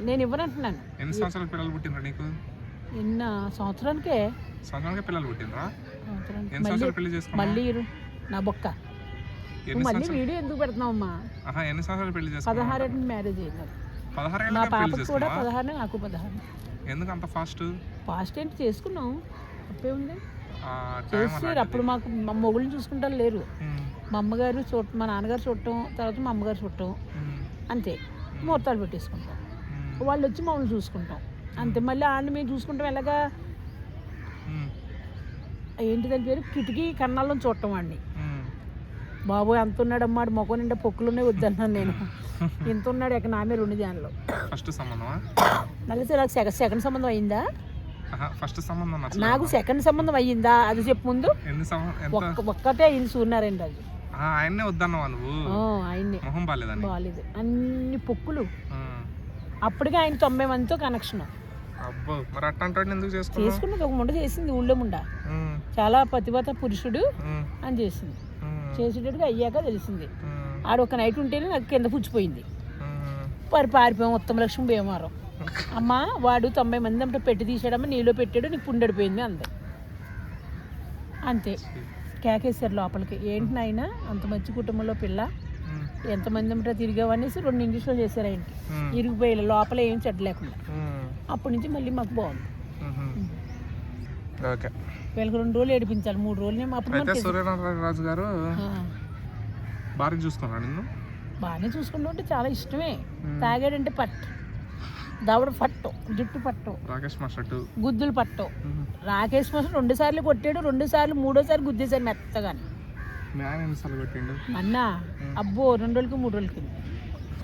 నేను ఇవ్వనంటున్నాను. ఎన్ని సంవత్సరాల పిల్లలు పుట్టినరా నీకు? ఎన్న సంవత్సరానికే పిల్లలు పుట్టినరా? సంవత్సరానికి ఎన్ని సంవత్సరాలు పెళ్లి చేసుకున్నావు? మళ్ళీ నా బొక్క మళ్ళీ వీడియో ఎందుకు పెడుతున్నావమ్మా? ఎన్ని సంవత్సరాలు పెళ్లి చేసుకున్నావు? 16 ఏళ్ళకి మ్యారేజ్ అయింది. 16 నా ఏళ్ళకి పెళ్లి పాపకు కూడా చేసుకున్నావా? 16, నాకు 16. ఎందుకు అంత ఫాస్ట్? ఫాస్ట్ ఏంటి చేసుకున్నాం, తప్పే ఉంది. చేస్తారు అప్పుడు మాకు మా మొగుళ్ళని చూసుకుంటారు లేరు. మా అమ్మగారు మా నాన్నగారు చూడటం, తర్వాత మా అమ్మగారు చూడటం, అంతే. ముహూర్తాలు పెట్టేసుకుంటాం, వాళ్ళు వచ్చి మమ్మల్ని చూసుకుంటాం, అంతే. మళ్ళీ వాళ్ళని మేము చూసుకుంటాం ఎలాగా, ఏంటి దాని పేరు, కిటికీ కన్నాల్లో చూడటం వాడిని. బాబు ఎంత ఉన్నాడమ్మా, మొక్క నిండా పొక్కులునే వద్దన్నాను నేను. ఇంత ఉన్నాడు ఎక్కడ నామే 2 జాన్లు. ఫస్ట్ సంబంధమా? మళ్ళీ సెకండ్ సంబంధం అయిందా? ఫస్ట్ సంబంధం నాకు సెకండ్ సంబంధం అయ్యిందా అది చెప్పు ముందు. ఒక్కటే అయింది సూర్యనారాయణ రాజు. ఆయన్నే వద్దన్నావా నువ్వు? ఆయన్ని. మొహం బాలేదు, అన్ని పొక్కులు. అప్పటికే ఆయన 90 మందితో కనెక్షన్. చేసుకున్నది ఒక ముండ చేసింది, ఊళ్ళో ముండ. చాలా పతివత పురుషుడు అని చేసింది. చేసేటట్టుగా అయ్యాక తెలిసింది. ఆడ ఒక నైట్ ఉంటేనే నాకు కింద పుచ్చిపోయింది. పారిపోయాం ఉత్తమలక్ష్మి భీమవరం. అమ్మ వాడు 90 మంది అంటే పెట్టి తీసాడమ్మా, నీలో పెట్టాడు, నీకు పుండడిపోయింది అంది. అంతే కేకేశారు లోపలికి. ఏంటి నాయన అంత మంచి కుటుంబంలో పిల్ల, ఎంతమంది అంటే తిరిగావనేసి 2 ఇంజక్షన్లు చేశారు ఆయనకి. ఇరిగిపోయారు లోపల ఏం చెడ్డ లేకుండా. అప్పటి నుంచి మళ్ళీ మాకు బాగుంది. వీళ్ళకి 2 రోజులు ఏడిపించాలి, 3 రోజులు. సూర్యనారాయణ గారు బాగా చూసుకున్నాడు నిన్ను? బాగానే చూసుకుంటూ ఉంటే చాలా ఇష్టమే. తాగాడంటే దవడ పట్టు, జుట్టు పట్టు, రాకేష్ మాస్టర్ గుద్దులు పట్టు. రాకేష్ మాస్టర్ 2 సార్లు కొట్టాడు, 2 సార్లు 3ఓసారి గుద్దేశాడు మెత్తగాని. అన్నా అబ్బో 2 రోజులకి 3 రోజులకి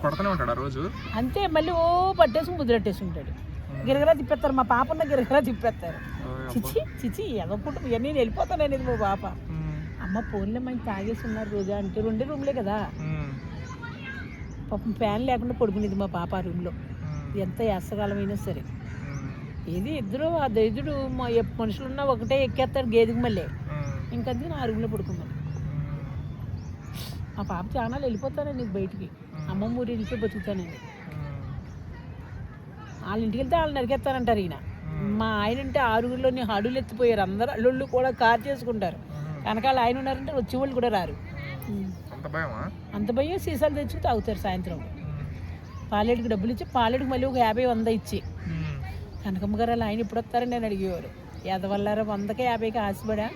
కొడతానే ఉంటాడు రోజు. అంతే. మళ్ళీ పట్టేసి ముద్రెట్టేసి ఉంటాడు. గిరగరా తిప్పేస్తారు, మా పాప ఉన్న గిరగరా తిప్పేస్తారు. చిచి ఎదకుంటూ ఇవన్నీ వెళ్ళిపోతాను అనేది మా పాప. అమ్మ ఫోన్లో మంచి తాగేసి ఉన్నారు రోజా అంటే 2 రూమ్లే కదా పాపం, ఫ్యాన్ లేకుండా పడుకునేది మా పాప ఆ రూమ్లో. ఎంత యాసకాలమైనా సరే. ఇది ఇద్దరు ఆ దైదుడు మా మనుషులున్నా ఒకటే ఎక్కేస్తారు గేదెకి మళ్ళీ. ఇంకంతే నా రూమ్లో పడుకున్నాను. మా పాప చాలా వెళ్ళిపోతానండి బయటికి, అమ్మమ్మ ఊరి ఇంటికి బతుకుతానండి. వాళ్ళ ఇంటికి వెళ్తే వాళ్ళు నరికేస్తానంటారు. ఈయన మా ఆయన అంటే 6 హడులు ఎత్తిపోయారు. అందరూ అల్లుళ్ళు కూడా కార్ చేసుకుంటారు. వెనకాల ఆయన ఉన్నారంటే వచ్చే వాళ్ళు కూడా రారు. అంత భయం. సీసాలు తెచ్చుకు తాగుతారు సాయంత్రం. పాలేటికి డబ్బులు ఇచ్చి, పాలేటికి మళ్ళీ ఒక 50-100 ఇచ్చి, కనకమ్మ గారు ఆయన ఇప్పుడు వస్తారని నేను అడిగేవారు. ఎదవల్లారా 100కి 50కి ఆశపడా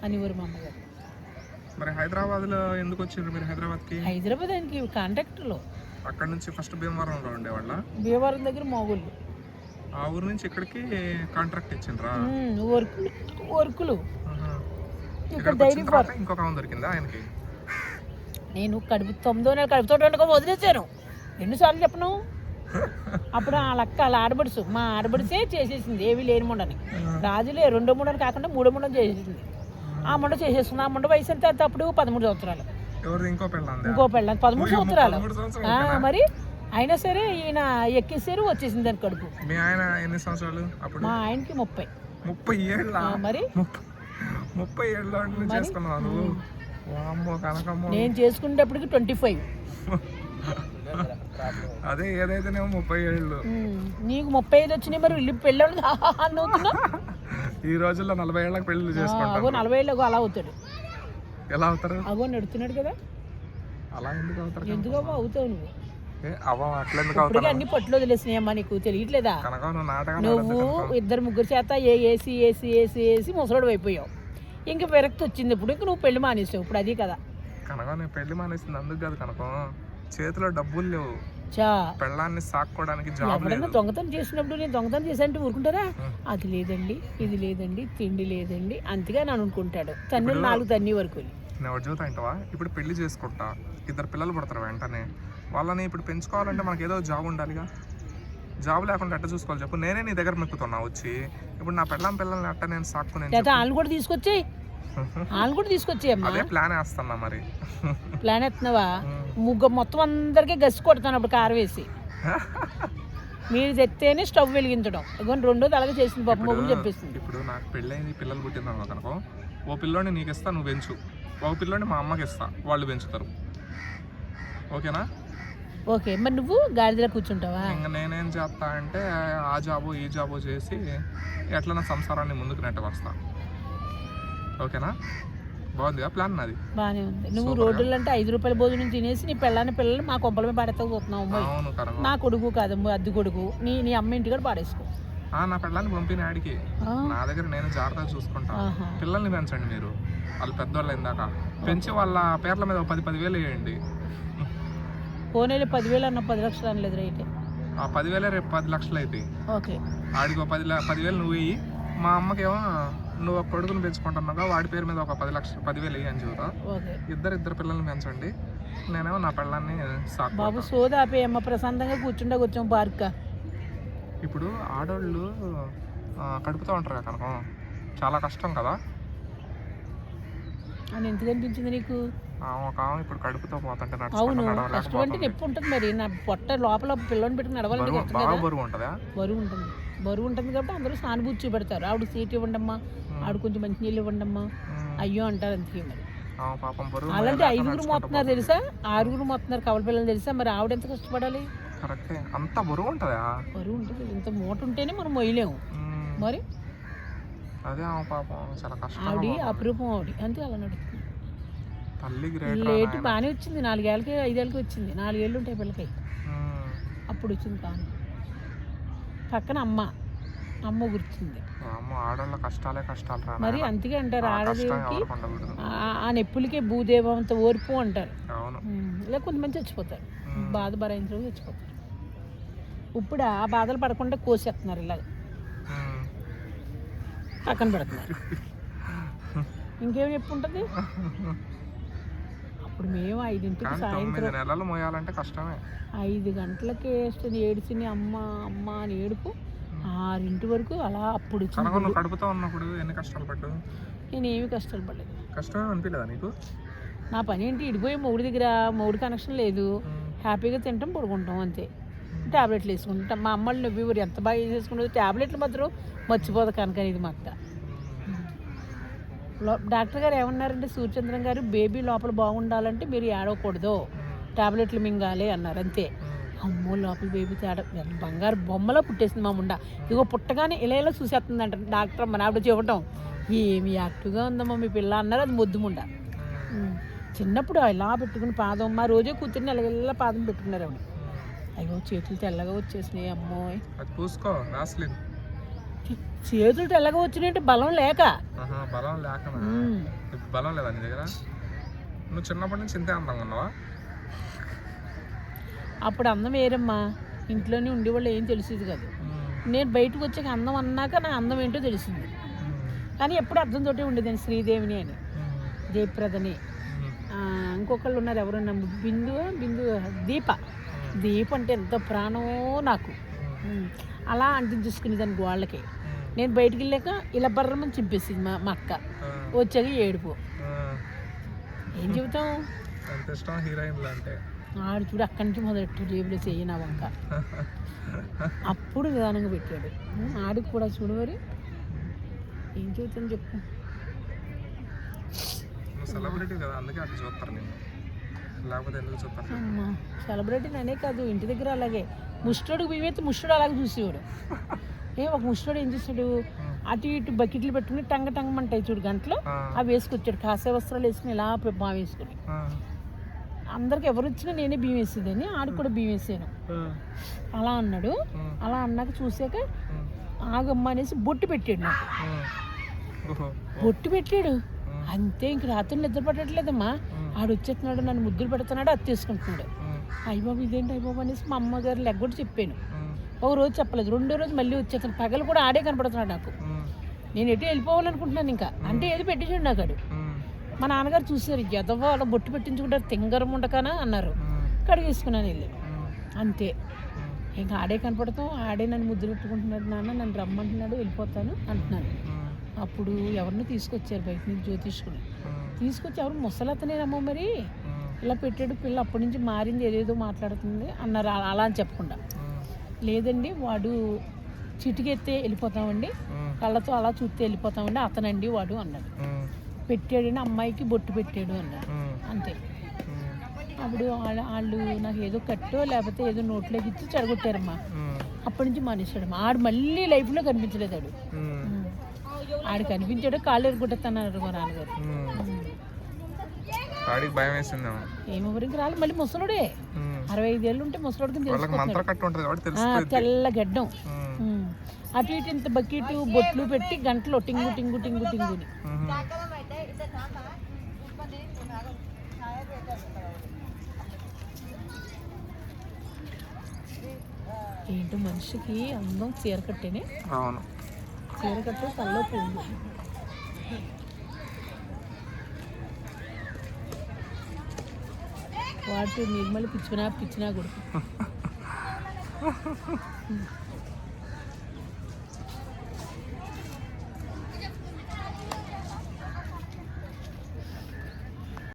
అనేవారు మా అమ్మగారు. మరి హైదరాబాద్లో ఎందుకు వచ్చారు మీరు? హైదరాబాద్ ఆయనకి కాంట్రాక్టర్లో. అక్కడ నుంచి ఫస్ట్ భీమవరంలో ఉండేవాళ్ళ? భీమవరం దగ్గర మోగుళ్ళు. ఆ ఊరు నుంచి ఇక్కడికి కాంట్రాక్ట్ ఇచ్చిండ్రా? వర్కులు. ఇక్కడ డైరీ ఫార్మ్. ఇంకొక ఆమె దొరికిందా ఆయనకి? నేను 9వ నెల కడుపుతో వదిలేసాను. 2 సార్లు చెప్పను. అప్పుడు వాళ్ళ అక్క వాళ్ళ ఆడబడుసు, మా ఆడబడిసే చేసేసింది ఏమీ లేని ముండని. రాజులే 2వ ముండని కాకుండా 3వ ముండని చేసేసింది. ఆ ముండ చేసేస్తుంది. ఆ ముండ వయసు ఎంత అప్పుడు 13 సంవత్సరాలు. ఇంకో పెళ్ళ 13 సంవత్సరాలు. మరి అయినా సరే ఈయన ఎక్కేసారు, వచ్చేసింది దాని కడుపు. మీ ఆయన ఎన్ని సంవత్సరాలు? మా ఆయనకి 30. 30 ఏళ్ళ? మరి 30 ఏళ్ళ చేసుకున్నాను. నేను చేసుకునేటప్పటికి 25. అదే ఏదైతేనేమో 30 ఏళ్ళు. నీకు 35 వచ్చినాయి. మరి ఇల్లు పెళ్ళి అవుతున్నా. ఈ రోజుల్లో 40 ఏళ్ళకి పెళ్లి చేసుకుంటారు. 40 ఏళ్ళకు అలా అవుతాడు. ఎలా అవుతారు? అగో నడుతున్నాడు కదా. అలా ఎందుకు అవుతారు? ఎందుకు అవుతావు నువ్వు? అన్ని పట్లు వదిలేసినాయమ్మా, నీకు తెలియట్లేదా? నువ్వు 2-3 చేత ఏసి ముసలోడు అయిపోయావు. ఇంక విరక్తి వచ్చింది. ఇప్పుడు ఇంక నువ్వు పెళ్లి మానేసావు. ఇప్పుడు అది కదా కనకం. నేను పెళ్లి మానేసింది అందుకు కాదు కనకం, చేతిలో డబ్బులు లేవు. పెళ్ళాన్ని సాక్కోవడానికి జాబ్ లేదు. దొంగతనం చేసినప్పుడు నేను దొంగతనం చేశానంటే ఊరుకుంటారా? అది లేదండి, ఇది లేదండి, తిండి లేదండి, అంతగా నన్ను అనుకుంటాడు. తన్ని 4 తన్ని వరకు నేను చూతా అంటావా? ఇప్పుడు పెళ్లి చేసుకుంటా, 2 పిల్లలు పడతారు వెంటనే. వాళ్ళని ఇప్పుడు పెంచుకోవాలంటే మనకి ఏదో జాబ్ ఉండాలిగా. జాబ్ లేకుండా ఎట్ట చూసుకోవాలి చెప్పు? నేనే నీ దగ్గర మెక్కుతున్నా వచ్చి. ఇప్పుడు నా పిల్లల్ని అట్ట నేను సాక్కుని వాళ్ళు కూడా తీసుకొచ్చి అదే ప్లాన్ వేస్తున్నా. మరి ప్లాన్ వేస్తున్నావా? మొత్తం అందరికీ గసి కొడతాను అప్పుడు కారం వేసి. మీరు తెస్తేనే స్టవ్ వెలిగించడం. ఇక 2వ అలాగే చేసింది పాప మొగులు చెప్పేసింది. ఇప్పుడు నాకు పెళ్ళైంది, పిల్లలు పుట్టిందనుకో కనుకో, ఓ పిల్లోని నీకు ఇస్తా, నువ్వు పెంచు. ఒక పిల్లోని మా అమ్మకి ఇస్తా, వాళ్ళు పెంచుతారు. ఓకేనా? ఓకే, మరి నువ్వు గాడిదలా కూర్చుంటావా? ఇంకా నేనేం చేస్తా అంటే ఆ జాబు ఈ జాబు చేసి ఎట్లన్నా సంసారాన్ని ముందుకు నెట్టవస్తా. ఓకేనా? బాగుంది ప్లాన్ నాది. బాగానే ఉంది. నువ్వు రోడ్లు అంటే 5 రూపాయల భోజనం తినేసి నీ పిల్లలు మా కొంపల మీద పడేస్తా పోతున్నావు అమ్మాయి. అవును కదా. నా కొడుకు కాదమ్మా, అద్దె కొడుకు. నీ అమ్మ ఇంటి కూడా పాడేసుకో. నా పిల్లల్ని పంపిన ఆడికి నా దగ్గర నేను జాగ్రత్తగా చూసుకుంటా. పిల్లల్ని పెంచండి మీరు, వాళ్ళు పెద్దవాళ్ళు ఇందాక పెంచి వాళ్ళ పేర్ల మీద 10,000 వేయండి. పోనేలు 10,000 అన్న 10 లక్షలు అనలేదు రైట్. ఆ 10,000 రేపు 10 లక్షలు అవుతాయి. ఓకే, ఆడికి 10,000 నువ్వు వెయ్యి. మా అమ్మకేమో నువ్వు ఒక కొడుకుని పెంచుకుంటున్నావు, వాడి పేరు మీద ఒక 10,000 వెయ్యి అని చెబుతా. ఇద్దరు పిల్లల్ని పెంచండి, నేనేమో నా పిల్లల్ని సాకు. బాబు సోదాపే అమ్మ, ప్రశాంతంగా కూర్చోం పార్క్. ఇప్పుడు ఆడవాళ్ళు కడుపుతూ ఉంటారు కదా కనుక, చాలా కష్టం కదా అని ఎందుకు అనిపించింది నీకు? ఒక ఇప్పుడు కడుపుతో పోతుంటే అవును, కష్టం అంటే నొప్పి ఉంటుంది. మరి నా పొట్ట లోపల పిల్లని పెట్టుకుని నడవాలంటే బరువు ఉంటుందా? బరువు ఉంటుంది కాబట్టి అందరూ సానుభూతి చూపెడతారు. ఆవిడ సీట్ ఇవ్వండమ్మా, ఆవిడ కొంచెం మంచి నీళ్ళు ఇవ్వండమ్మా, అయ్యో అంటారు. అందుకే మరి అలాంటి 5 మొత్తున్నారు తెలుసా, 6 మొత్తున్నారు కవల పిల్లలు తెలుసా. మరి ఆవిడ ఎంత కష్టపడాలి? అంత బరువు ఉంటుందా? బరువు ఉంటుంది. ఇంత మూట ఉంటేనే మనం మొయ్యలేము. మరి అదే పాపం చాలా కష్టం. ఆవిడ అపురూపం, ఆవిడ అంతే అలా నడుస్తుంది. లేట్ బాగానే వచ్చింది, 4 ఏళ్ళకి 5 ఏళ్ళకి వచ్చింది. 4 ఏళ్ళు ఉంటాయి పిల్లకి, అప్పుడు వచ్చింది. కానీ పక్కన అమ్మ గుర్తుంది. ఆడవాళ్ళ కష్టాలే కష్టాలు. మరి అందుకే అంటారు ఆడదేవికి ఆ నొప్పులకే భూదేవంత ఓర్పు అంటారు. ఇలా కొంతమంది చచ్చిపోతారు, బాధ భరించడం చచ్చిపోతారు. ఇప్పుడు ఆ బాధలు పడకుండా కోసేస్తున్నారు, ఇలాగ పక్కన పెడుతున్నారు. ఇంకేం చెప్పు ఉంటుంది. అప్పుడు మేము 5ంటికి సాయంత్రం 5 గంటలకి ఏడిచింది అమ్మ అని ఏడుపు. 6 వరకు అలా. అప్పుడు కడుపుతో ఉన్నప్పుడు ఎన్ని కష్టాలు పడ్డావు? నేనేమి కష్టాలు పడలేదు. కష్టమే అనిపించలేదా నీకు? నా పని ఏంటి, ఇడిపోయి మొగుడి దగ్గర మొగుడు కనెక్షన్ లేదు, హ్యాపీగా తింటాం పడుకుంటాం అంతే. ట్యాబ్లెట్లు వేసుకుంటాం. మా అమ్మళ్ళు నవ్వి ఎంత బాగా వేసేసుకుంటుంది. ట్యాబ్లెట్లు మాత్రం మర్చిపోదు కనుక. ఇది మా అక్క. డాక్టర్ గారు ఏమన్నారంటే, సూర్యచంద్రన్ గారు, బేబీ లోపల బాగుండాలంటే మీరు ఏడవకూడదు, ట్యాబ్లెట్లు మింగాలి అన్నారు. అంతే. అమ్మో, లోపల బేబీ తేడా బంగారు బొమ్మలో పుట్టేసింది మా ముండ. ఇగో పుట్టగానే ఇలా చూసేస్తుంది అంట డాక్టర్. మన ఆవిడ చెప్పటం, ఏమి యాక్టివ్గా ఉందమ్మా మీ పిల్ల అన్నారు. అది మొద్దు ముండ. చిన్నప్పుడు ఇలా పెట్టుకుని పాదం, మా రోజే కూర్చుని ఇలా పాదం పెట్టుకున్నారు ఆవిడ. అయ్యో, చేతులు తెల్లగా వచ్చేసినాయి. అమ్మోయ్, చేతులు తెల్లగా వచ్చినాయంటే బలం లేక. బలం లేదా నీ దగ్గర? నువ్వు చిన్నప్పటి నుంచి ఇంతే అందంగా ఉన్నావా? అప్పుడు అందం వేరమ్మా, ఇంట్లోనే ఉండేవాళ్ళు ఏం తెలిసేది కాదు. నేను బయటకు వచ్చాక అందం అన్నాక నా అందం ఏంటో తెలిసింది. కానీ ఎప్పుడు అర్థంతోటే ఉండేదాన్ని. శ్రీదేవిని అని, జయప్రదని, ఇంకొకళ్ళు ఉన్నారు ఎవరన్నా, దీప అంటే ఎంత ప్రాణమో నాకు. అలా అంటించేసుకునేదాన్ని గోళ్ళకి. నేను బయటికి వెళ్ళాక ఇలా బర్రమని చింపేసింది మా అక్క. వచ్చాక ఏడుపు. ఏం చెబుతాం. ఆడు చూడు అక్కడి నుంచి మొదలెట్టు జేబులో చెయ్యి నా వంక. అప్పుడు నిదానంగా పెట్టాడు. ఆడికి కూడా చూడు. మరి ఏం చెబుతాను చెప్పు. సెలబ్రిటీని అనే కాదు, ఇంటి దగ్గర అలాగే. ముష్టోడు బియ్యమైతే ముష్టోడు అలాగే చూసేవాడు. ఒక ముష్టోడు ఏం చేశాడు, అటు ఇటు బకెట్లు పెట్టుకుని టంగమంటాయి చూడు గంటలో, అవి వేసుకొచ్చాడు. కాసే వస్త్రాలు వేసుకుని ఇలా బాగా వేసుకుని. అందరికి ఎవరు వచ్చినా నేనే బియ్యం వేసేదాన్ని, ఆడికి కూడా బియ్యం వేసాను. అలా అన్నాడు. అలా అన్నాక చూసాక ఆగమ్మ అనేసి బొట్టు పెట్టాడు నాకు. బొట్టు పెట్టాడు అంతే. ఇంక రాత్రి నిద్ర పట్టట్లేదమ్మా. ఆడు వచ్చేస్తున్నాడు, నన్ను ముద్దులు పెడుతున్నాడు, అది తీసుకుంటున్నాడు. అయ్యబాబు ఇదేంటి అయ్యబాబు అనేసి మా అమ్మగారు లెగ్గొట్టి చెప్పాను. ఒక రోజు చెప్పలేదు, 2వ రోజు మళ్ళీ వచ్చేస్తాను. పగలు కూడా ఆడే కనపడుతున్నాడు నాకు. నేను ఎటు వెళ్ళిపోవాలనుకుంటున్నాను ఇంకా. అంటే ఏది పెట్టేసాడు నాకు. ఆడు మా నాన్నగారు చూసారు, ఎదవ అలా బొట్టు పెట్టించుకుంటారు, తింగరం ఉండకనా అన్నారు. కడిగేసుకున్నాను వెళ్ళి. అంతే. ఇంకా ఆడే కనపడతాం. ఆడే నన్ను ముద్దులు పెట్టుకుంటున్నాడు. నాన్న నన్ను రమ్మంటున్నాడు, వెళ్ళిపోతాను అంటున్నాను. అప్పుడు ఎవరిని తీసుకొచ్చారు బయట నుంచి, జ్యోతిష్కుని తీసుకొచ్చి, ఎవరు ముసలతనేనమ్మా మరి ఇలా పెట్టాడు పిల్ల, అప్పటి నుంచి మారింది, ఏదేదో మాట్లాడుతుంది అన్నారు. అలా అని చెప్పకుండా, లేదండి వాడు చిటికెత్తే వెళ్ళిపోతామండి, కళ్ళతో అలా చూస్తే వెళ్ళిపోతామండి, అతనండి వాడు అన్నాడు. పెట్టాడని అమ్మాయికి బొట్టు పెట్టాడు అన్నాడు. అంతే. అప్పుడు వాళ్ళు నాకు ఏదో కట్టో లేకపోతే ఏదో నోట్లోకి ఇచ్చి చెడగొట్టారమ్మా. అప్పటి నుంచి మానేశాడమ్మా. ఆడు మళ్ళీ లైఫ్లో కనిపించలేదు. ఆడు కనిపించాడు, కాళ్ళు ఎరుగుంటున్నాడు మా నాన్నగారు. వాడికి భయం వేసిందేమో. ఏమో వరకు రాలి మళ్ళీ ముసలుడే. 65 ఏళ్ళు ఉంటే ముసలుడికి తెల్ల గడ్డం. అటు ఇటు ఇంత బకెట్ బొట్లు పెట్టి గంటలో టింగు టింగు టింగు టింగుని. ఏంటో మనిషికి అందం చీర కట్టేనే. అవును, చీర కట్టే తల్లో పోయింది. వాటి నిర్మలు పిచ్చినా కొడుకు.